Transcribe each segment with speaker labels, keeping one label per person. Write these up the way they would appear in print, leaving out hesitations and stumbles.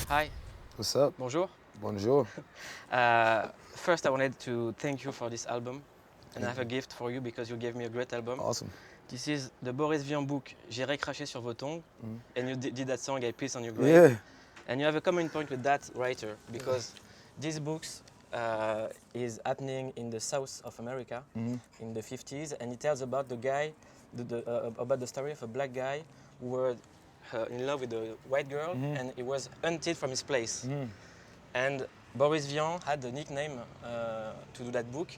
Speaker 1: Hi.
Speaker 2: What's up?
Speaker 1: Bonjour.
Speaker 2: Bonjour.
Speaker 1: First, I wanted to thank you for this album. And I have a gift for you because you gave me a great album.
Speaker 2: Awesome.
Speaker 1: This is the Boris Vian book, J'irai cracher sur vos tombes. And you did that song, I Piss on Your Grave.
Speaker 2: Yeah.
Speaker 1: And you have a common point with that writer because these books is happening in the south of America in the 50s. And it tells about the guy, about the story of a black guy who was in love with a white girl and he was hunted from his place. And Boris Vian had a nickname to do that book.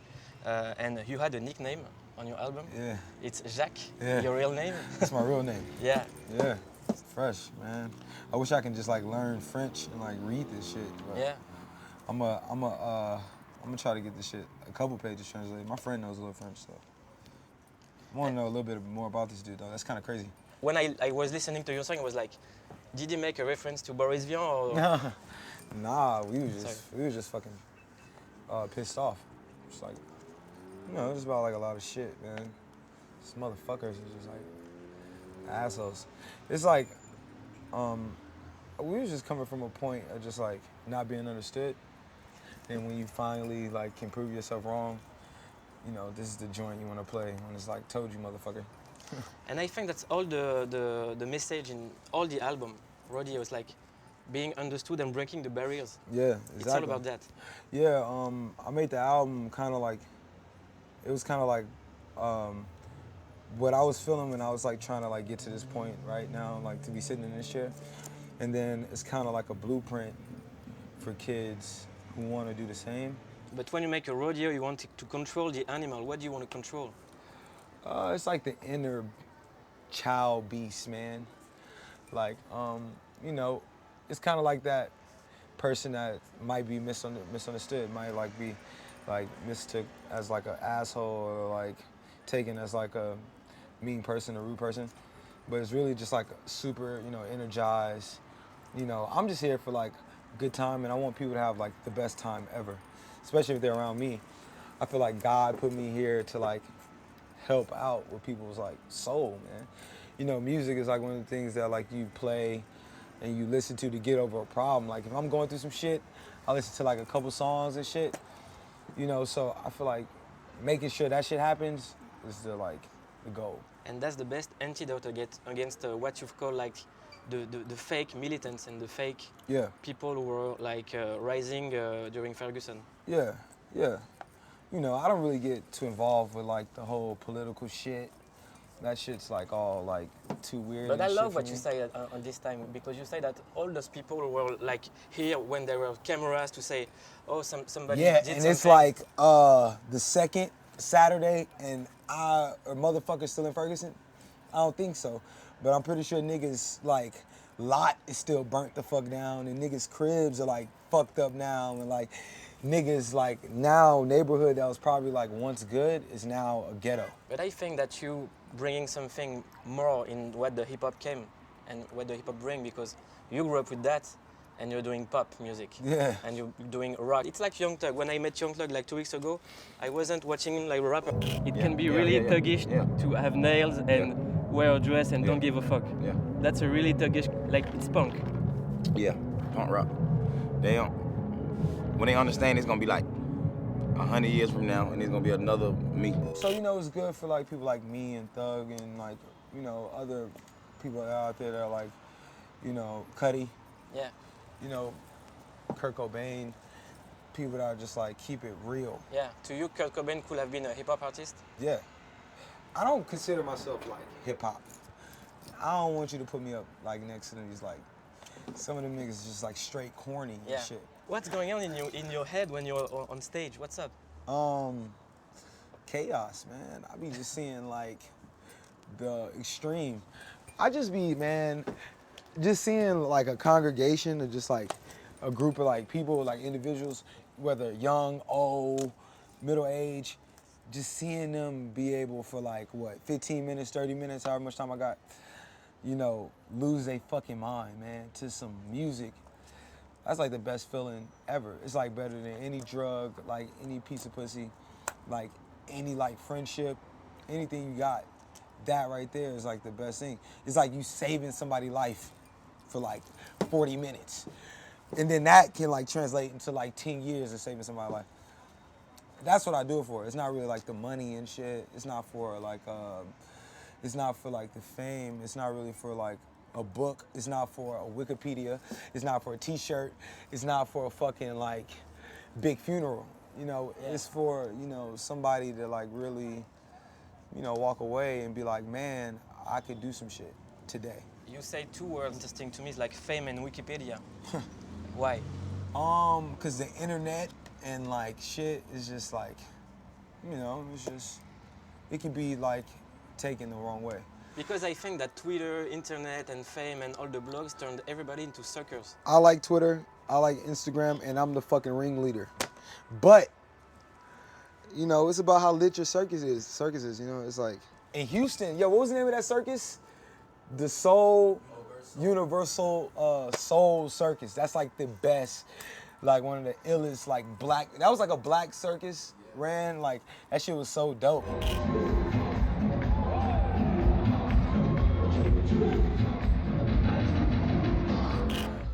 Speaker 1: And you had a nickname on your album.
Speaker 2: Yeah.
Speaker 1: It's Jacques,
Speaker 2: Yeah.
Speaker 1: your real name.
Speaker 2: That's my real name.
Speaker 1: Yeah.
Speaker 2: Yeah. It's fresh, man. I wish I can just like learn French and like read this shit. But
Speaker 1: Yeah.
Speaker 2: I'm gonna try to get this shit a couple pages translated. My friend knows a little French, so I want to know a little bit more about this dude though. That's kind of crazy.
Speaker 1: When I was listening to your song, I was like, did he make a reference to Boris Vian or?
Speaker 2: Nah, we was just fucking pissed off. Just like, you know, it was about like a lot of shit, man. These motherfuckers are just like assholes. It's like, we was just coming from a point of just like not being understood. And when you finally like can prove yourself wrong, you know, this is the joint you want to play. When it's like, told you, motherfucker.
Speaker 1: And I think that's all the message in all the album. Rodeo is like being understood and breaking the barriers.
Speaker 2: Yeah, exactly.
Speaker 1: It's all about that.
Speaker 2: Yeah, I made the album kind of like, it was kind of like what I was feeling when I was like trying to like get to this point right now, like to be sitting in this chair. And then it's kind of like a blueprint for kids who want to do the same.
Speaker 1: But when you make a rodeo, you want to control the animal. What do you want to control?
Speaker 2: It's like the inner child beast, man. Like, you know, it's kind of like that person that might be misunderstood, might like be like mistook as like an asshole or like taken as like a mean person, a rude person. But it's really just like super, you know, energized. You know, I'm just here for like good time and I want people to have like the best time ever, especially if they're around me. I feel like God put me here to like help out with people's like soul, man. You know, music is like one of the things that like you play and you listen to get over a problem. Like if I'm going through some shit, I listen to like a couple songs and shit. You know, so I feel like making sure that shit happens is the goal.
Speaker 1: And that's the best antidote against what you've called like the fake militants and the fake people who were like rising during Ferguson.
Speaker 2: Yeah, yeah. You know, I don't really get too involved with like the whole political shit. That shit's like all like too weird.
Speaker 1: But I love what you say on this time because you say that all those people who were like here when there were cameras to say, oh, somebody did something. Yeah,
Speaker 2: and it's like the second Saturday and a motherfucker still in Ferguson? I don't think so. But I'm pretty sure niggas like lot is still burnt the fuck down and niggas cribs are like fucked up now and like niggas like now neighborhood that was probably like once good is now a ghetto.
Speaker 1: But I think that you bringing something more in what the hip hop came and what the hip hop bring because you grew up with that and you're doing pop music.
Speaker 2: Yeah.
Speaker 1: And you're doing rock. It's like Young Thug. When I met Young Thug like 2 weeks ago, I wasn't watching him like a rapper. It can be really thuggish to have nails and wear a dress and don't give a fuck.
Speaker 3: Yeah.
Speaker 1: That's a really thuggish, like it's punk.
Speaker 3: Yeah, punk rock. They don't. When they understand, it's gonna be like 100 years from now, and it's gonna be another me.
Speaker 2: So you know, it's good for like people like me and Thug and like you know other people out there that are like, you know, Cudi.
Speaker 1: Yeah.
Speaker 2: You know, Kurt Cobain. People that are just like keep it real.
Speaker 1: Yeah. To you, Kurt Cobain could have been a hip hop artist.
Speaker 2: Yeah. I don't consider myself like hip hop. I don't want you to put me up like next to these like some of them niggas is just like straight corny and shit.
Speaker 1: What's going on in your head when you're on stage? What's up?
Speaker 2: Chaos, man. I be just seeing like the extreme. I just be, man, just seeing like a congregation or just like a group of like people, like individuals, whether young, old, middle age, just seeing them be able for like, what, 15 minutes, 30 minutes, however much time I got, you know, lose their fucking mind, man, to some music. That's like the best feeling ever. It's like better than any drug, like any piece of pussy, like any like friendship, anything you got. That right there is like the best thing. It's like you saving somebody's life for like 40 minutes. And then that can like translate into like 10 years of saving somebody's life. That's what I do it for. It's not really like the money and shit. It's not for like it's not for like the fame. It's not really for like a book. It's not for a Wikipedia. It's not for a t-shirt. It's not for a fucking like big funeral. You know, it's for, you know, somebody to like really, you know, walk away and be like, man, I could do some shit today.
Speaker 1: You say two words interesting to me, it's like fame and Wikipedia. Why?
Speaker 2: Cause the internet and like shit is just like, you know, it's just, it could be like taken the wrong way.
Speaker 1: Because I think that Twitter, internet and fame and all the blogs turned everybody into suckers.
Speaker 2: I like Twitter, I like Instagram, and I'm the fucking ringleader. But, you know, it's about how lit your circus is. Circuses, you know, it's like, in Houston, yo, what was the name of that circus? The Universal Soul Circus. That's like the best, like one of the illest, like black, that was like a black circus, ran, like, that shit was so dope.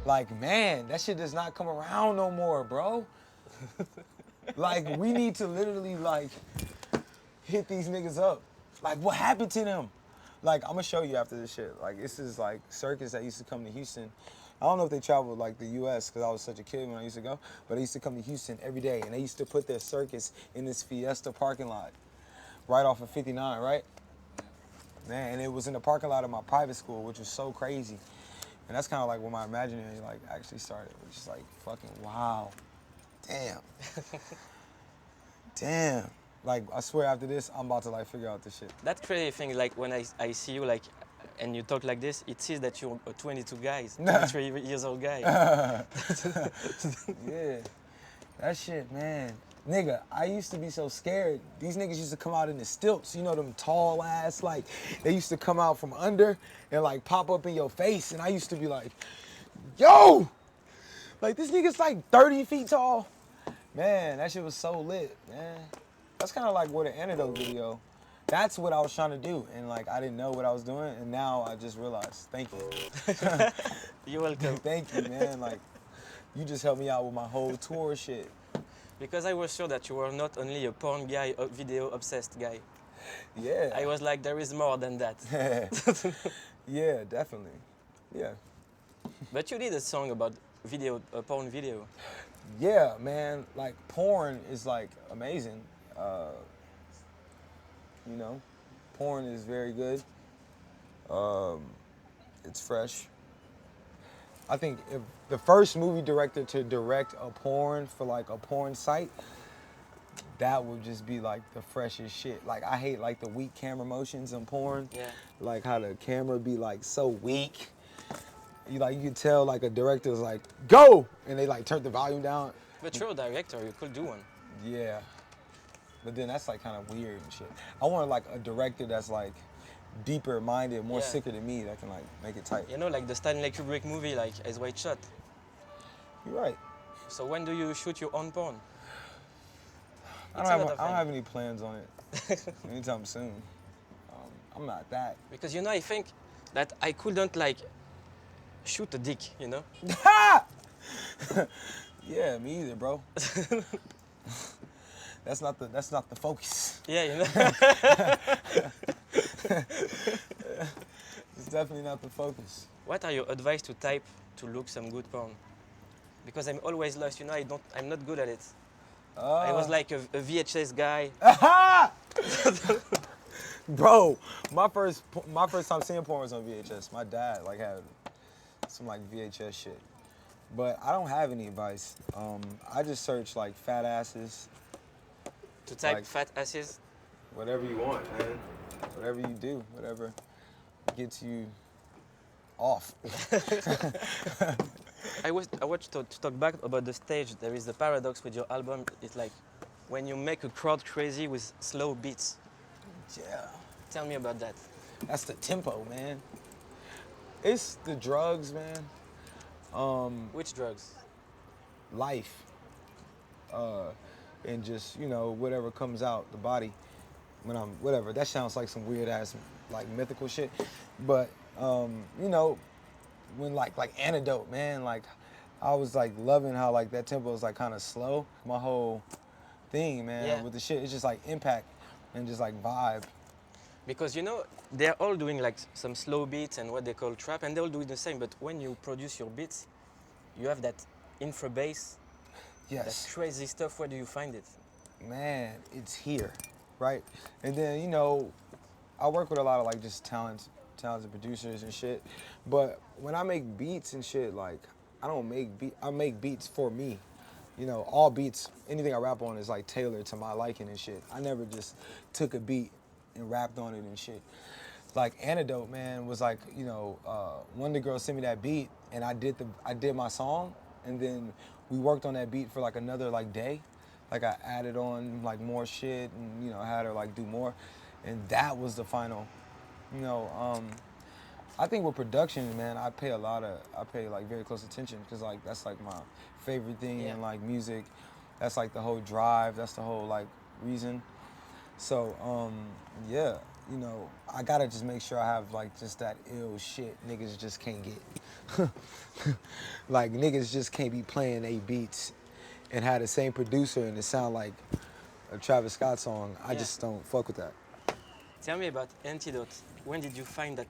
Speaker 2: Like, man, that shit does not come around no more, bro. Like, we need to literally, like, hit these niggas up. Like, what happened to them? Like, I'm gonna show you after this shit. Like, this is, like, circus that used to come to Houston. I don't know if they traveled, like, the U.S., because I was such a kid when I used to go, but they used to come to Houston every day, and they used to put their circus in this Fiesta parking lot, right off of 59, right? Man, and it was in the parking lot of my private school, which was so crazy. And that's kind of like where my imaginary like actually started, which is like fucking wow. Damn. Damn. Like, I swear after this, I'm about to like figure out this shit.
Speaker 1: That crazy thing, like when I see you like, and you talk like this, it says that you're a 22 guy, 23 years old guy.
Speaker 2: Yeah. That shit, man. Nigga, I used to be so scared. These niggas used to come out in the stilts, you know, them tall ass, like, they used to come out from under and like pop up in your face. And I used to be like, yo! Like, this nigga's like 30 feet tall. Man, that shit was so lit, man. That's kind of like where the antidote video, that's what I was trying to do. And like, I didn't know what I was doing. And now I just realized, thank you.
Speaker 1: You're welcome.
Speaker 2: Thank you, man. Like, you just helped me out with my whole tour shit.
Speaker 1: Because I was sure that you were not only a porn guy, a video obsessed guy.
Speaker 2: Yeah.
Speaker 1: I was like, there is more than that.
Speaker 2: Yeah, definitely. Yeah.
Speaker 1: But you did a song about video, a porn video.
Speaker 2: Yeah, man. Like, porn is like amazing. You know, porn is very good. It's fresh. I think if the first movie director to direct a porn for like a porn site, that would just be like the freshest shit. Like, I hate like the weak camera motions in porn.
Speaker 1: Yeah.
Speaker 2: Like how the camera be like so weak. You can tell like a director's like, go! And they like turn the volume down.
Speaker 1: But you're a director, you could do one.
Speaker 2: Yeah. But then that's like kind of weird and shit. I want like a director that's like deeper minded, more sicker than me, that can like make it tight.
Speaker 1: You know, like the Stanley Kubrick movie, like Eyes Wide Shut.
Speaker 2: You're right.
Speaker 1: So when do you shoot your own porn?
Speaker 2: I don't have any plans on it anytime soon. I'm not that.
Speaker 1: Because, you know, I think that I couldn't like shoot a dick, you know?
Speaker 2: Yeah, me either, bro. That's not the focus.
Speaker 1: Yeah, you know?
Speaker 2: It's definitely not the focus.
Speaker 1: What are your advice to type to look some good porn? Because I'm always lost, you know, I'm not good at it. I was like a VHS guy.
Speaker 2: Bro, my first time seeing porn was on VHS. My dad like had some like VHS shit. But I don't have any advice. I just search like fat asses.
Speaker 1: To type
Speaker 2: like,
Speaker 1: fat asses?
Speaker 2: Whatever you want, man. Whatever you do, whatever gets you off.
Speaker 1: I watched to talk back about the stage. There is the paradox with your album. It's like when you make a crowd crazy with slow beats.
Speaker 2: Yeah.
Speaker 1: Tell me about that.
Speaker 2: That's the tempo, man. It's the drugs, man.
Speaker 1: Which drugs?
Speaker 2: Life. And just, you know, whatever comes out, the body. Whatever. That sounds like some weird ass, like mythical shit. But, you know, when like antidote, man, like I was like loving how like that tempo is like kind of slow. My whole thing, man, with the shit, it's just like impact and just like vibe.
Speaker 1: Because you know, they're all doing like some slow beats and what they call trap, and they all do the same. But when you produce your beats, you have that infra bass, that crazy stuff. Where do you find it?
Speaker 2: Man, it's here, right? And then, you know, I work with a lot of like just talented producers and shit. But when I make beats and shit, like I don't make I make beats for me. You know, all beats, anything I rap on is like tailored to my liking and shit. I never just took a beat and rapped on it and shit. Like Antidote, man, was like, you know, one of the girls sent me that beat and I did my song, and then we worked on that beat for like another like day. Like I added on like more shit and, you know, had her like do more, and that was the final. You know, I think with production, man, I pay like very close attention, because like that's like my favorite thing in like music. That's like the whole drive. That's the whole like reason. So yeah, you know, I gotta just make sure I have like just that ill shit niggas just can't get. Like niggas just can't be playing they beats and have the same producer and it sound like a Travis Scott song. I just don't fuck with that.
Speaker 1: Tell me about Antidote. When did you find that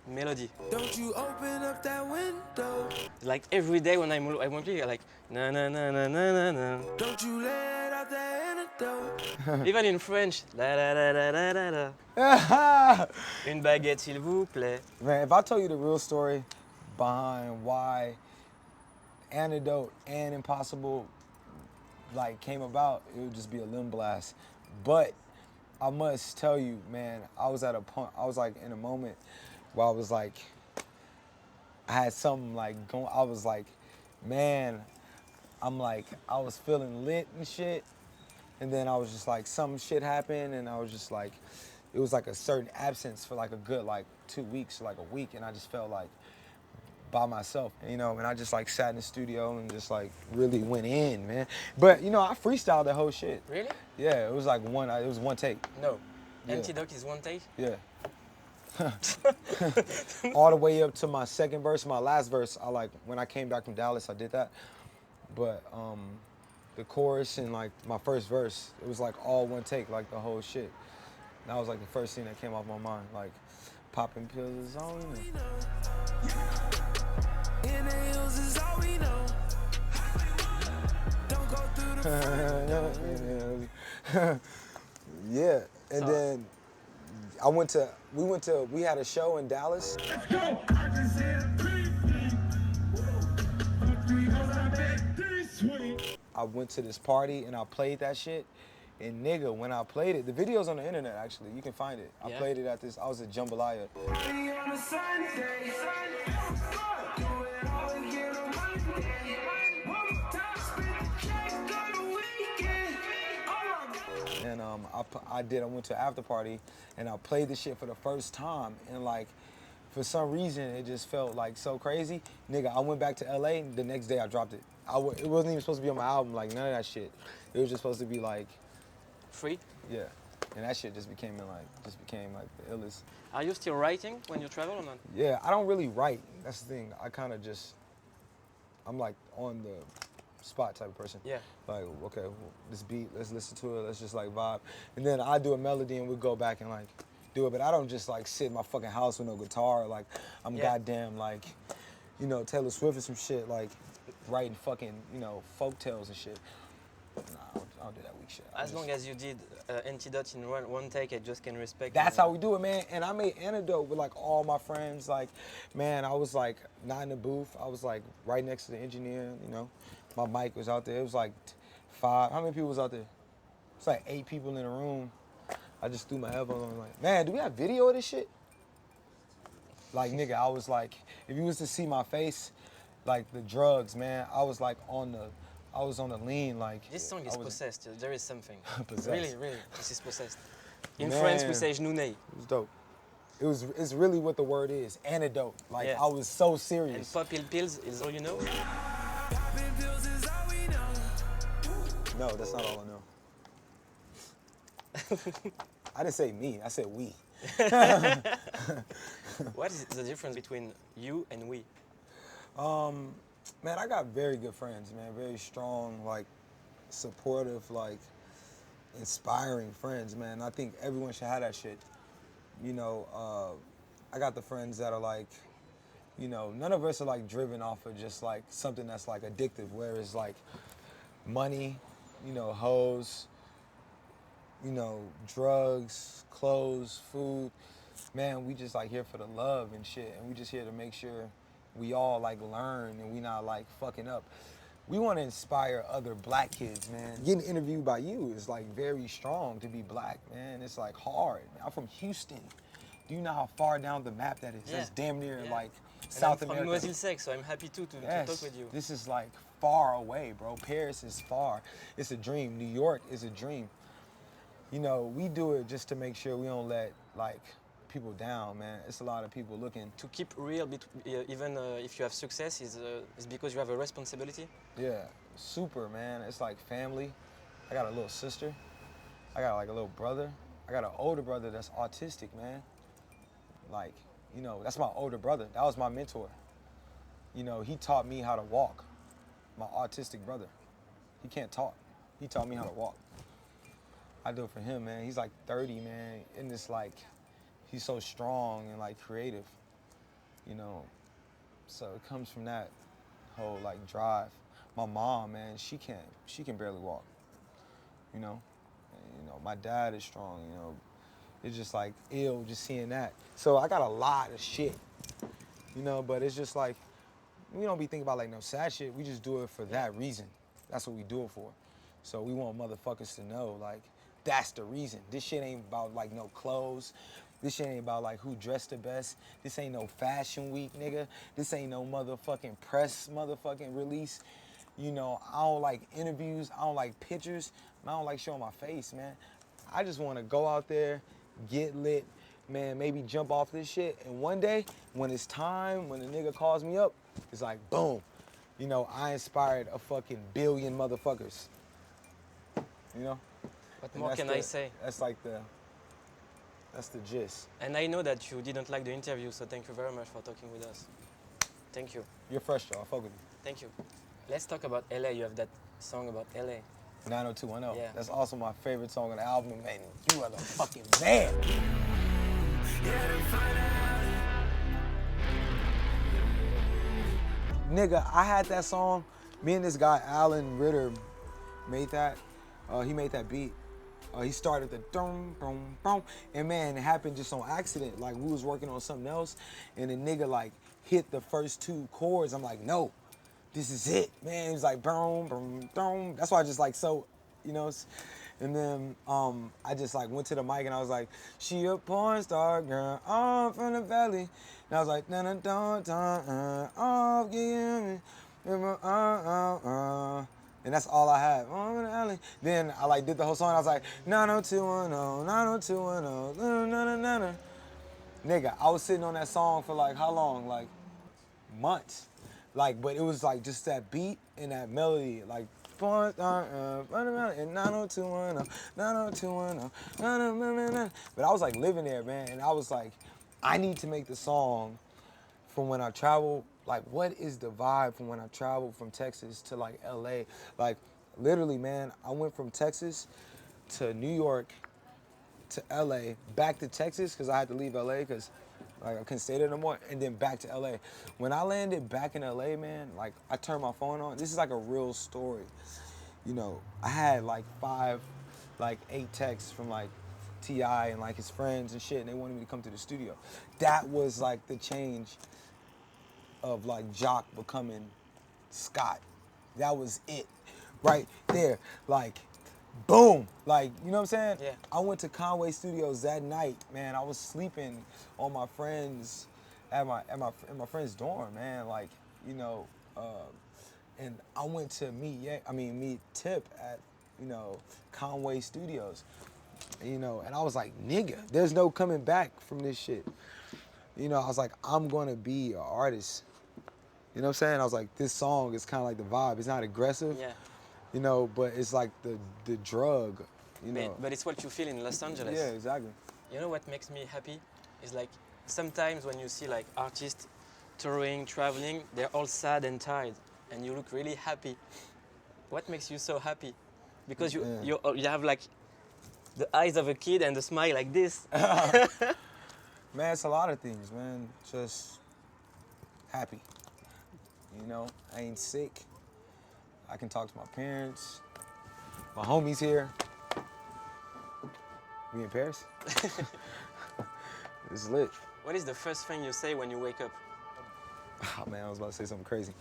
Speaker 1: melody?
Speaker 4: Don't you open up that window.
Speaker 1: Like every day when I want to, like na na na na na na na.
Speaker 4: Don't you let out that antidote.
Speaker 1: Even in French, la la la la la la la. Une baguette, s'il vous plaît.
Speaker 2: Man, if I tell you the real story behind why Antidote and Impossible like came about, it would just be a limb blast. But I must tell you, man, I was at a point, I was like in a moment where I was like, I had something like going, I was like, man, I'm like, I was feeling lit and shit. And then I was just like, some shit happened and I was just like, it was like a certain absence for like a good like 2 weeks, like a week. And I just felt like by myself, you know, and I just like sat in the studio and just like really went in, man. But you know, I freestyled that whole shit.
Speaker 1: Really?
Speaker 2: Yeah, it was like it was one take.
Speaker 1: No.
Speaker 2: Yeah.
Speaker 1: Antidote is one take?
Speaker 2: Yeah. All the way up to my second verse, my last verse, I like, when I came back from Dallas, I did that. But the chorus and like my first verse, it was like all one take, like the whole shit. That was like the first thing that came off my mind, like popping pills is all we know.
Speaker 4: Inhales is all we know. Don't go through the
Speaker 2: Yeah, and then we had a show in Dallas.
Speaker 5: Let's go. I just said a
Speaker 2: I went to this party and I played that shit. And nigga, when I played it, the video's on the internet actually, you can find it. I played it I was at Jambalaya. And I went to an after party and I played the shit for the first time, and like, for some reason, it just felt like so crazy. Nigga, I went back to LA, the next day I dropped it. It wasn't even supposed to be on my album, like none of that shit. It was just supposed to be like,
Speaker 1: free?
Speaker 2: yeah. And that shit just became like the illest.
Speaker 1: Are you still writing when you travel or not?
Speaker 2: Yeah, I don't really write. That's the thing. I kind of just, I'm like on the spot type of person.
Speaker 1: Yeah.
Speaker 2: Like, okay, well, this beat, let's listen to it, let's just like vibe. And then I do a melody and we go back and like do it. But I don't just like sit in my fucking house with no guitar. Like, I'm goddamn like, you know, Taylor Swift or some shit, like writing fucking, you know, folk tales and shit. Nah, I don't do that weak shit.
Speaker 1: As long as you did Antidote in one take, I just can respect.
Speaker 2: That's how we do it, man. And I made Antidote with like all my friends. Like, man, I was like not in the booth. I was like right next to the engineer, you know. My mic was out there. It was like 5. How many people was out there? It's like 8 people in the room. I just threw my headphones on. Like, man, do we have video of this shit? Like, nigga, I was like, if you was to see my face, like the drugs, man, I was like on the lean, like.
Speaker 1: This song is possessed. There is something.
Speaker 2: Possessed.
Speaker 1: Really, really, this is possessed. In
Speaker 2: Man.
Speaker 1: France, we say genounet.
Speaker 2: It was dope. It's really what the word is, antidote. Like, I was so serious.
Speaker 1: And popping pills is all you know?
Speaker 2: No, that's not all I know. I didn't say me, I said we.
Speaker 1: What is the difference between you and we?
Speaker 2: Man, I got very good friends, man. Very strong, like, supportive, like, inspiring friends, man. I think everyone should have that shit. You know, I got the friends that are like, you know, none of us are like driven off of just like something that's like addictive, where it's like money, you know, hoes, you know, drugs, clothes, food. Man, we just like here for the love and shit, and we just here to make sure we all like learn and we not like fucking up. We want to inspire other black kids, man. Getting interviewed by you is like very strong to be black, man. It's like hard. I'm from Houston. Do you know how far down the map that is?
Speaker 1: Yeah.
Speaker 2: That's damn near
Speaker 1: Yeah.
Speaker 2: like
Speaker 1: And
Speaker 2: South
Speaker 1: I'm
Speaker 2: America.
Speaker 1: from Noisy-le-Sec, so I'm happy too to
Speaker 2: Yes,
Speaker 1: talk with you.
Speaker 2: this is like far away, bro. Paris is far. It's a dream. New York is a dream. You know, we do it just to make sure we don't let like people down, man. It's a lot of people looking.
Speaker 1: To keep real, even if you have success, is because you have a responsibility.
Speaker 2: Yeah, super, man. It's like family. I got a little sister. I got like a little brother. I got an older brother that's autistic, man. Like, you know, that's my older brother. That was my mentor. You know, he taught me how to walk. My autistic brother. He can't talk. He taught me how to walk. I do it for him, man. He's like 30, man. And it's like, he's so strong and like creative, you know. So it comes from that whole like drive. My mom, man, she can barely walk, you know. And, you know, my dad is strong, you know. It's just like ill just seeing that. So I got a lot of shit, you know, but it's just like, we don't be thinking about like no sad shit. We just do it for that reason. That's what we do it for. So we want motherfuckers to know, like, that's the reason. This shit ain't about like no clothes. This shit ain't about like who dressed the best. This ain't no fashion week, nigga. This ain't no motherfucking press motherfucking release. You know, I don't like interviews. I don't like pictures. I don't like showing my face, man. I just want to go out there, get lit, man, maybe jump off this shit. And one day, when it's time, when the nigga calls me up, it's like, boom. You know, I inspired a fucking billion motherfuckers. You know?
Speaker 1: What
Speaker 2: And
Speaker 1: more
Speaker 2: that's
Speaker 1: can I say?
Speaker 2: That's like that's the gist.
Speaker 1: And I know that you didn't like the interview, so thank you very much for talking with us. Thank you.
Speaker 2: You're fresh, though. I fuck with you.
Speaker 1: Thank you. Let's talk about LA. You have that song about LA.
Speaker 2: 90210.
Speaker 1: Yeah.
Speaker 2: That's also my favorite song on the album, man. You are the fucking man. Nigga, I had that song. Me and this guy, Alan Ritter, made that. He made that beat. He started the dum, dum, dum. And man, it happened just on accident. Like, we was working on something else, and the nigga, like, hit the first two chords. I'm like, no, this is it, man. He was like, boom, boom, boom. That's why I just, like, so, you know. And then I just, like, went to the mic, and I was like, she a porn star girl, I'm from the valley. And I was like, dun-dun-dun-dun, oh, yeah, and that's all I had. Oh, in the alley. Then I like did the whole song. I was like, 90210, 90210, na-na-na-na-na. Nigga, I was sitting on that song for like how long? Like months. Like, but it was like just that beat and that melody, like, and 90210, 90210, but I was like living there, man, and I was like, I need to make the song from when I travel. Like, what is the vibe from when I traveled from Texas to like LA? Like, literally, man, I went from Texas to New York to LA, back to Texas because I had to leave LA because like I couldn't stay there no more, and then back to LA. When I landed back in LA, man, like I turned my phone on. This is like a real story. You know, I had like 8 texts from like T.I. and like his friends and shit, and they wanted me to come to the studio. That was like the change of like Jock becoming Scott. That was it, right there. Like, boom, like, you know what I'm saying?
Speaker 1: Yeah.
Speaker 2: I went to Conway Studios that night, man. I was sleeping on my friends at my friend's dorm, man. Like, you know, and I went to meet Tip at, you know, Conway Studios, you know, and I was like, nigga, there's no coming back from this shit. You know, I was like, I'm gonna be an artist. You know what I'm saying? I was like, this song is kind of like the vibe. It's not aggressive,
Speaker 1: Yeah.
Speaker 2: you know, but it's like the drug, you know.
Speaker 1: But it's what you feel in Los Angeles.
Speaker 2: Yeah, exactly.
Speaker 1: You know what makes me happy? Is like sometimes when you see like artists touring, traveling, they're all sad and tired. and you look really happy. What makes you so happy? Because
Speaker 2: Yeah.
Speaker 1: you have like the eyes of a kid and the smile like this.
Speaker 2: Man, it's a lot of things, man. Just happy. You know, I ain't sick. I can talk to my parents. My homies here. We in Paris? It's lit.
Speaker 1: What is the first thing you say when you wake up?
Speaker 2: Oh man, I was about to say something crazy.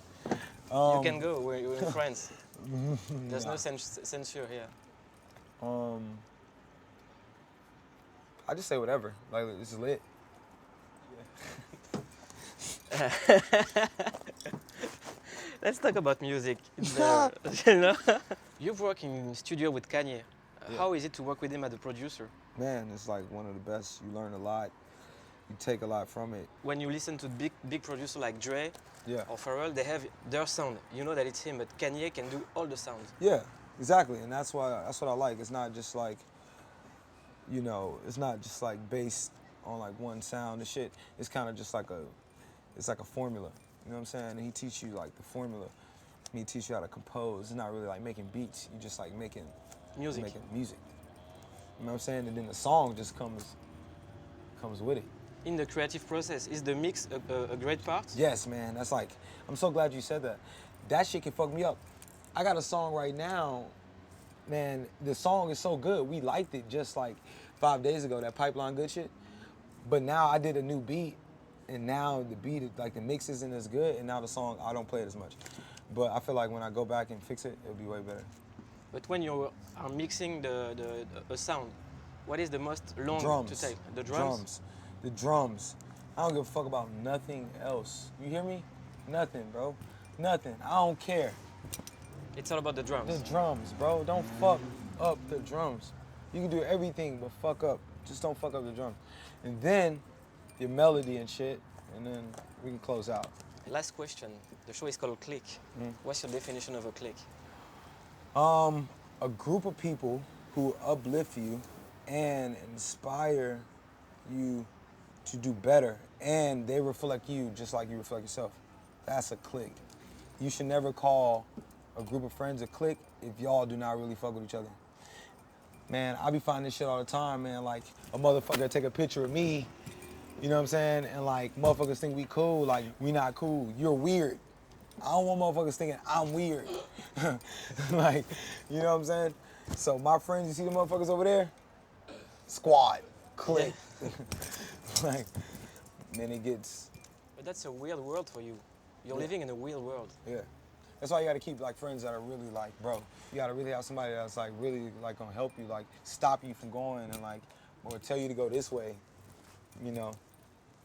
Speaker 1: You can go, we're in France. There's no censure here.
Speaker 2: I just say whatever. Like, this is lit.
Speaker 1: Let's talk about music. You know? You've worked in studio with Kanye. How is it to work with him as a producer?
Speaker 2: Man, it's like one of the best. You learn a lot. You take a lot from it.
Speaker 1: When you listen to big producer like Dre
Speaker 2: Yeah.
Speaker 1: or Pharrell, they have their sound. You know that it's him, but Kanye can do all the sounds.
Speaker 2: Yeah, exactly. And that's what I like. It's not just like, you know, it's not just like based on like one sound and shit. It's kind of just like it's like a formula. You know what I'm saying? And he teach you like the formula. He teach you how to compose. It's not really like making beats. You just like making
Speaker 1: Music.
Speaker 2: You know what I'm saying? And then the song just comes with it.
Speaker 1: In the creative process, is the mix a great part?
Speaker 2: Yes, man. That's like, I'm so glad you said that. That shit can fuck me up. I got a song right now, man. The song is so good. We liked it just like 5 days ago, that Pipeline Good shit. But now I did a new beat, and now the beat, like the mix isn't as good, and now the song, I don't play it as much. But I feel like when I go back and fix it, it'll be way better.
Speaker 1: But when you are mixing a sound, what is the most long
Speaker 2: Drums.
Speaker 1: to take? The drums?
Speaker 2: The drums. I don't give a fuck about nothing else. You hear me? Nothing, bro. Nothing. I don't care.
Speaker 1: It's all about the drums.
Speaker 2: The drums, bro. Don't fuck up the drums. You can do everything but fuck up. Just don't fuck up the drums. And then your melody and shit, and then we can close out.
Speaker 1: Last question. The show is called Clique. What's your definition of a clique?
Speaker 2: A group of people who uplift you and inspire you to do better, and they reflect you just like you reflect yourself. That's a clique. You should never call a group of friends a clique if y'all do not really fuck with each other. Man, I be finding this shit all the time, man. Like, a motherfucker take a picture of me, you know what I'm saying? And like, motherfuckers think we cool, like, we not cool. You're weird. I don't want motherfuckers thinking I'm weird. Like, you know what I'm saying? So my friends, you see the motherfuckers over there? Squad, clique. Like, then it gets,
Speaker 1: But that's a weird world for you. You're living in a weird world.
Speaker 2: yeah. That's why you gotta keep like friends that are really like, bro, you gotta really have somebody that's like really like gonna help you, like stop you from going and like, or tell you to go this way, you know,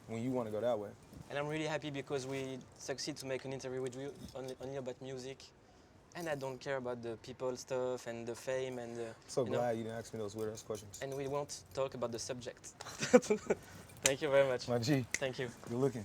Speaker 2: when you wanna go that way.
Speaker 1: And I'm really happy because we succeed to make an interview with you only about music. And I don't care about the people stuff and the fame and the,
Speaker 2: So
Speaker 1: you know,
Speaker 2: glad you didn't ask me those weird ass questions.
Speaker 1: and we won't talk about the subject. Thank you very much.
Speaker 2: My G,
Speaker 1: Thank you.
Speaker 2: good looking.